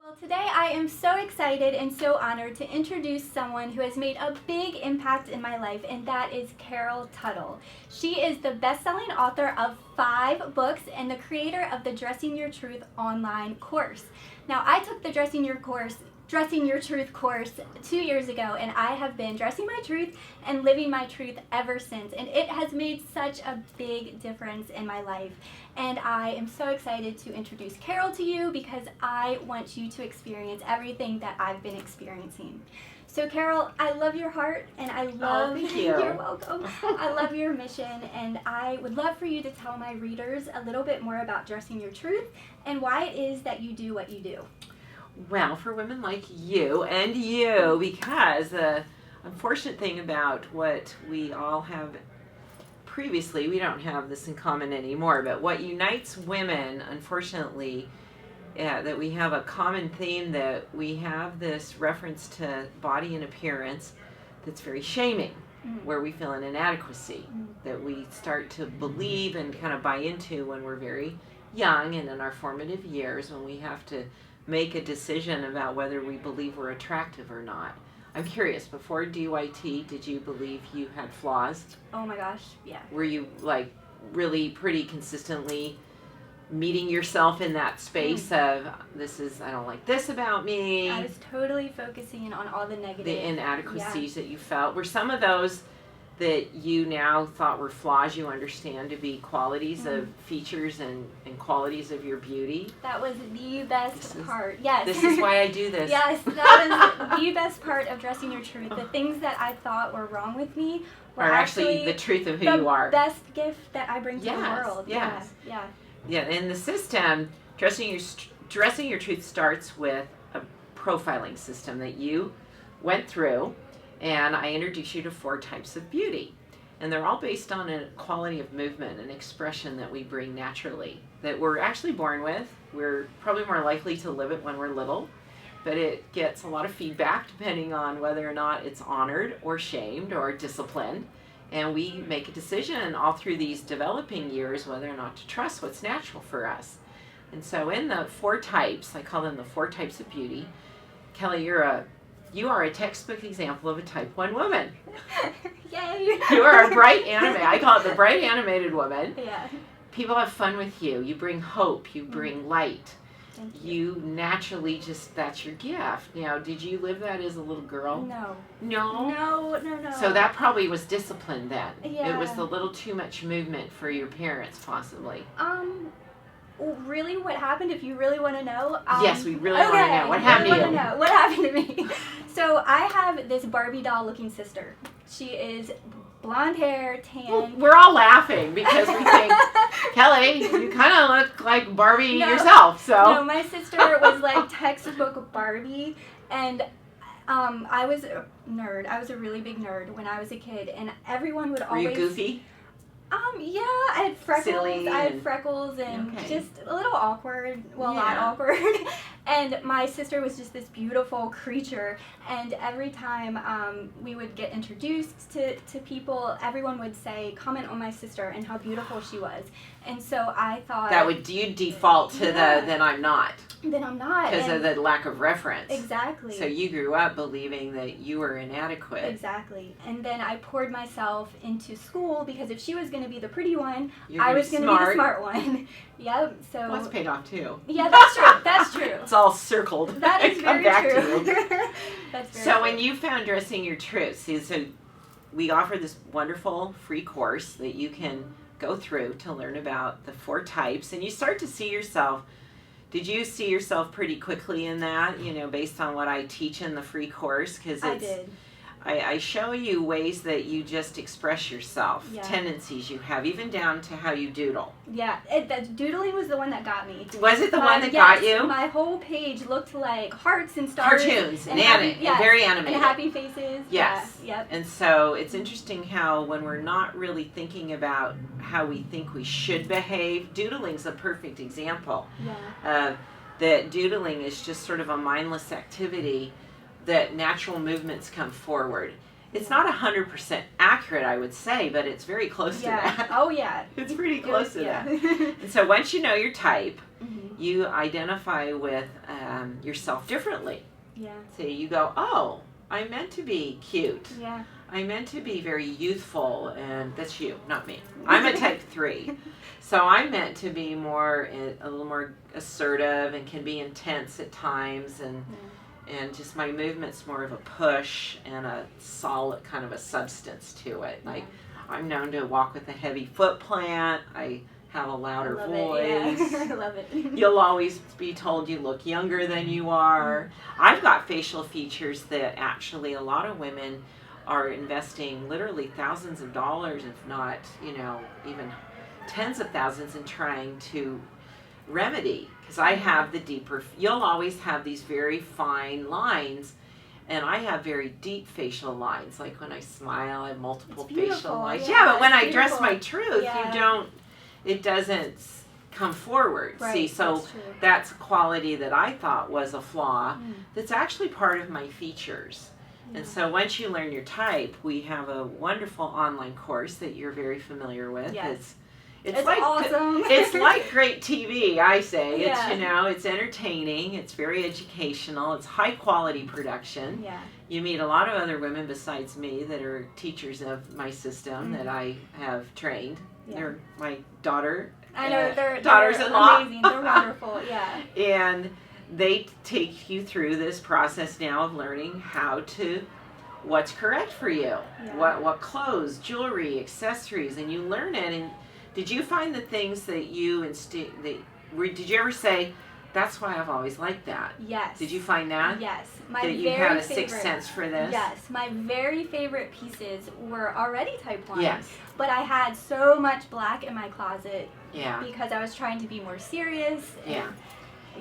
Well, today I am so excited and so honored to introduce someone who has made a big impact in my life, and that is Tuttle. She is the best-selling author of 5 books and the creator of the Dressing Your Truth online course. Now, I took the Dressing Your Truth course 2 years ago, and I have been dressing my truth and living my truth ever since, and it has made such a big difference in my life. And I am so excited to introduce Carol to you because I want you to experience everything that I've been experiencing. So Carol, I love your heart, and I love thank you. You're welcome. I love your mission, and I would love for you to tell my readers a little bit more about Dressing Your Truth and why it is that you do what you do. Well, for women like you and you, because the unfortunate thing about what we all have previously, we don't have this in common anymore, but what unites women, unfortunately, that we have a common theme, that we have this reference to body and appearance that's very shaming, where we feel an inadequacy, that we start to believe and kind of buy into when we're very young and in our formative years, when we have to make a decision about whether we believe we're attractive or not. I'm curious, before DYT, did you believe you had flaws? Oh my gosh, yeah. Were you like really pretty consistently meeting yourself in that space of I don't like this about me? I was totally focusing on all the negative. The inadequacies that you felt. Were some of those that you now thought were flaws you understand to be qualities of features and qualities of your beauty? That was the best part. Yes. This is why I do this. Yes, that was the best part of Dressing Your Truth. The things that I thought were wrong with me were are actually the truth of who you are. The best gift that I bring to the world. Yes. Yeah. In the system, Dressing Your Truth starts with a profiling system that you went through. And I introduce you to 4 types of beauty. And they're all based on a quality of movement and expression that we bring naturally, that we're actually born with. We're probably more likely to live it when we're little, but it gets a lot of feedback depending on whether or not it's honored or shamed or disciplined. And we make a decision all through these developing years whether or not to trust what's natural for us. And so in the 4 types, I call them the 4 types of beauty. Kelly, you are a textbook example of a type 1 woman. Yay! You are a bright I call it the bright animated woman. Yeah. People have fun with you. You bring hope. You bring light. Thank you. Naturally that's your gift. Now, did you live that as a little girl? No. No? No. So that probably was discipline then. Yeah. It was a little too much movement for your parents, possibly. Really, what happened, if you really want to know? Yes, we really want to know. What happened to you? What happened to me? So I have this Barbie doll looking sister. She is blonde hair, tan. Well, we're all laughing because we think, Kelly, you kind of look like Barbie yourself. So No, my sister was like textbook Barbie, and I was a nerd. I was a really big nerd when I was a kid, and everyone would always... Were you goofy? Yeah, I had freckles. Silly I had freckles and okay. just a little awkward. Well, not awkward. And my sister was just this beautiful creature. And every time we would get introduced to people, everyone would say, comment on my sister and how beautiful she was. And so I thought... Do you default to then I'm not? Then I'm not. Because of the lack of reference. Exactly. So you grew up believing that you were inadequate. Exactly. And then I poured myself into school because if she was going to be the pretty one, You're I was going to be the smart one. Yep. So well, that's paid off too. Yeah, that's true. That's true. It's all circled. That is very true. That's very so true. when you found Dressing Your Truth, so we offer this wonderful free course that you can go through to learn about the 4 types, and you start to see yourself. Did you see yourself pretty quickly in that, based on what I teach in the free course? Because I did. I show you ways that you just express yourself, tendencies you have, even down to how you doodle. Yeah, that doodling was the one that got me. Was it the one that got you? My whole page looked like hearts and stars. Cartoons, and very animated. And happy faces. Yes. Yeah, yep. And so it's interesting how when we're not really thinking about how we think we should behave, doodling's a perfect example. Yeah. That doodling is just sort of a mindless activity that natural movements come forward. It's not 100% accurate, I would say, but it's very close to that. Oh, yeah. It's pretty close to that. And so once you know your type, You identify with yourself differently. Yeah. So you go, oh, I'm meant to be cute. Yeah. I'm meant to be very youthful, and that's you, not me. I'm a type 3. So I'm meant to be a little more assertive and can be intense at times, and just my movement's more of a push and a solid kind of a substance to it. Like, I'm known to walk with a heavy foot plant. I have a louder voice. Yeah. I love it. You'll always be told you look younger than you are. I've got facial features that actually a lot of women are investing literally thousands of dollars, if not, even tens of thousands in trying to remedy. Because I have the deeper, you'll always have these very fine lines, and I have very deep facial lines. Like when I smile, I have multiple facial lines. Yeah, but when I dress my truth, it doesn't come forward. Right, See, so that's a quality that I thought was a flaw that's actually part of my features. And so once you learn your type, we have a wonderful online course that you're very familiar with. Yes. It's like awesome. It's like great TV, I say. Yeah. It's it's entertaining, it's very educational, it's high quality production. Yeah. You meet a lot of other women besides me that are teachers of my system that I have trained. Yeah. They're my daughter. I know, they're daughters-in-law. amazing. They're wonderful. Yeah. And they take you through this process now of learning what's correct for you. Yeah. What clothes, jewelry, accessories, and you learn it. And did you find the things that did you ever say, that's why I've always liked that? Yes. Did you find that? Yes. That you had a sixth sense for this? Yes. My very favorite pieces were already type 1. Yes. But I had so much black in my closet Yeah. because I was trying to be more serious. Yeah.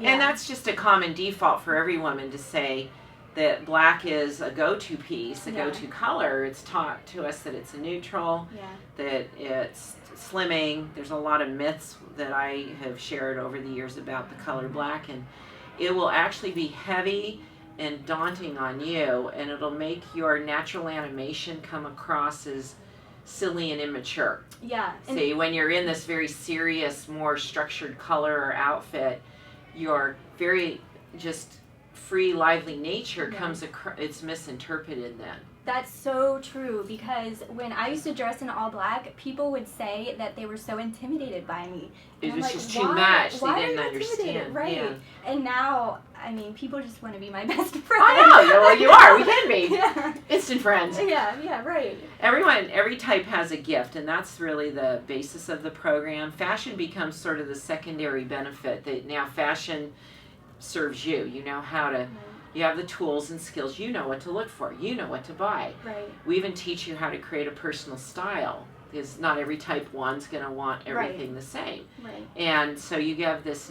And that's just a common default for every woman to say that black is a go-to piece, a go-to color. It's taught to us that it's a neutral, that it's slimming. There's a lot of myths that I have shared over the years about the color black, and it will actually be heavy and daunting on you, and it'll make your natural animation come across as silly and immature. Yeah. See, when you're in this very serious, more structured color or outfit, your very just free, lively nature comes across, it's misinterpreted then. That's so true, because when I used to dress in all black, people would say that they were so intimidated by me. It was just too much. They didn't understand. Right. Yeah. And now, I mean, people just want to be my best friend. I know. Well, you are. We can be. Yeah. Instant friends. Yeah, right. Every type has a gift, and that's really the basis of the program. Fashion becomes sort of the secondary benefit, that now fashion serves you. You know how to... You have the tools and skills. You know what to look for. You know what to buy. Right. We even teach you how to create a personal style, because not every type 1's going to want everything the same. Right. And so you have this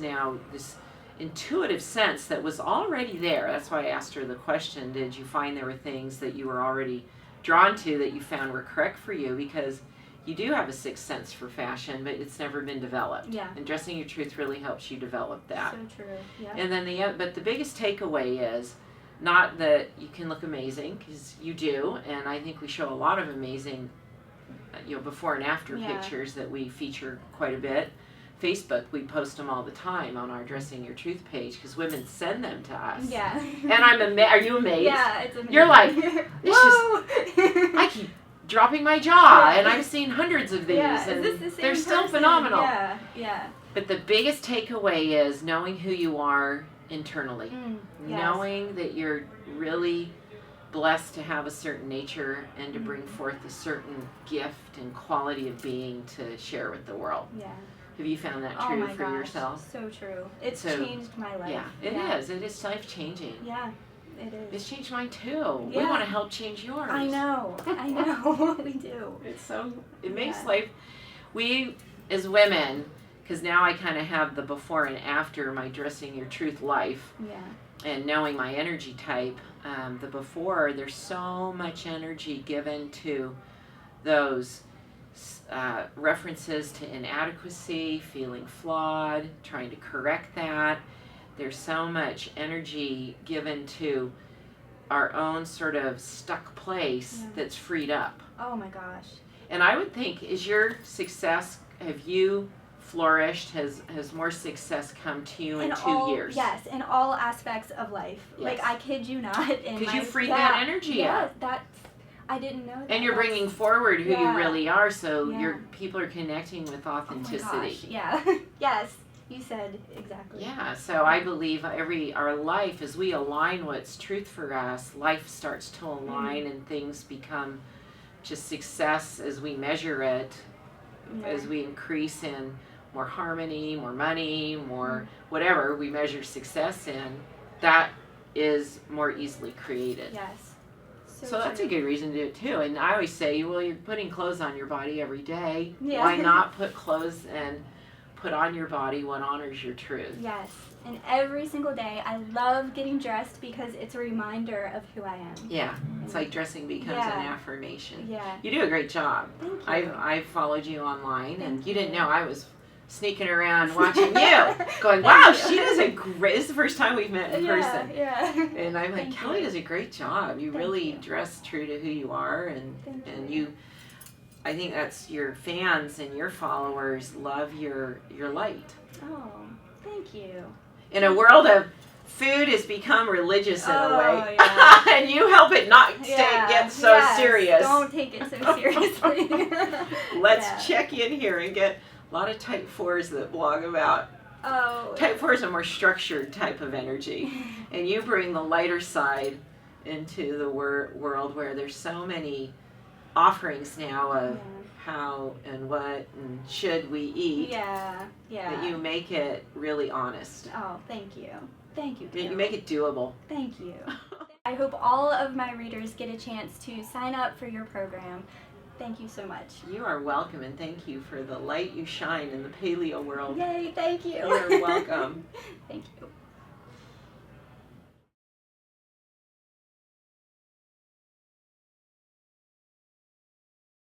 intuitive sense that was already there. That's why I asked her the question, did you find there were things that you were already drawn to that you found were correct for you? Because you do have a sixth sense for fashion, but it's never been developed. Yeah. And Dressing Your Truth really helps you develop that. So true. Yeah. And then but the biggest takeaway is not that you can look amazing, because you do, and I think we show a lot of amazing, before and after pictures that we feature quite a bit. Facebook, we post them all the time on our Dressing Your Truth page, because women send them to us. Yeah. And I'm amazed. Are you amazed? Yeah, it's amazing. You're like, I keep dropping my jaw, and I've seen hundreds of these, and is this the same they're still person? phenomenal. Yeah. But the biggest takeaway is knowing who you are internally. Knowing that you're really blessed to have a certain nature and to bring forth a certain gift and quality of being to share with the world. Yeah. Have you found that true for yourself? So true. It's changed my life. Yeah, it is. It is life-changing. Yeah, it is. It's changed mine too. Yeah. We want to help change yours. I know. We do. It makes life, we as women, because now I kind of have the before and after my Dressing Your Truth life. Yeah. And knowing my energy type, the before, there's so much energy given to those references to inadequacy, feeling flawed, trying to correct that. There's so much energy given to our own sort of stuck place that's freed up. Oh my gosh. And I would think, is your success, have you flourished? Has more success come to you in 2 years? Yes, in all aspects of life. Yes. Like, I kid you not. Because you freed that energy out. I didn't know that. And you're bringing forward who you really are, so Yeah. people are connecting with authenticity. Oh my gosh, yeah. Yes, you said exactly. Yeah, so I believe our life, as we align what's truth for us, life starts to align and things become just success as we measure it, as we increase in more harmony, more money, more whatever we measure success in, that is more easily created. Yes. So that's a good reason to do it too. And I always say, well, you're putting clothes on your body every day. Yeah. Why not put clothes and put on your body what honors your truth? Yes. And every single day, I love getting dressed because it's a reminder of who I am. Yeah. It's like dressing becomes an affirmation. Yeah. You do a great job. Thank you. I've followed you online, and Thank you didn't you. know I was sneaking around watching you, going, wow, she does a great, this is the first time we've met in person. Yeah. And I'm like, Thank Kelly you. does a great job. You Thank really you. dress true to who you are, and I think that's your fans and your followers love your light. Oh, thank you. In a world of food has become religious in a way, Yeah. and you help it not get so serious. Don't take it so seriously. Let's check in here and get a lot of type 4s that blog about. Type 4 is a more structured type of energy, and you bring the lighter side into the world where there's so many offerings now of how and what and should we eat. Yeah. That you make it really honest. Oh, thank you. Thank you. You make it doable. Thank you. I hope all of my readers get a chance to sign up for your program. Thank you so much. You are welcome, and thank you for the light you shine in the paleo world. Yay, thank you. You're welcome. Thank you.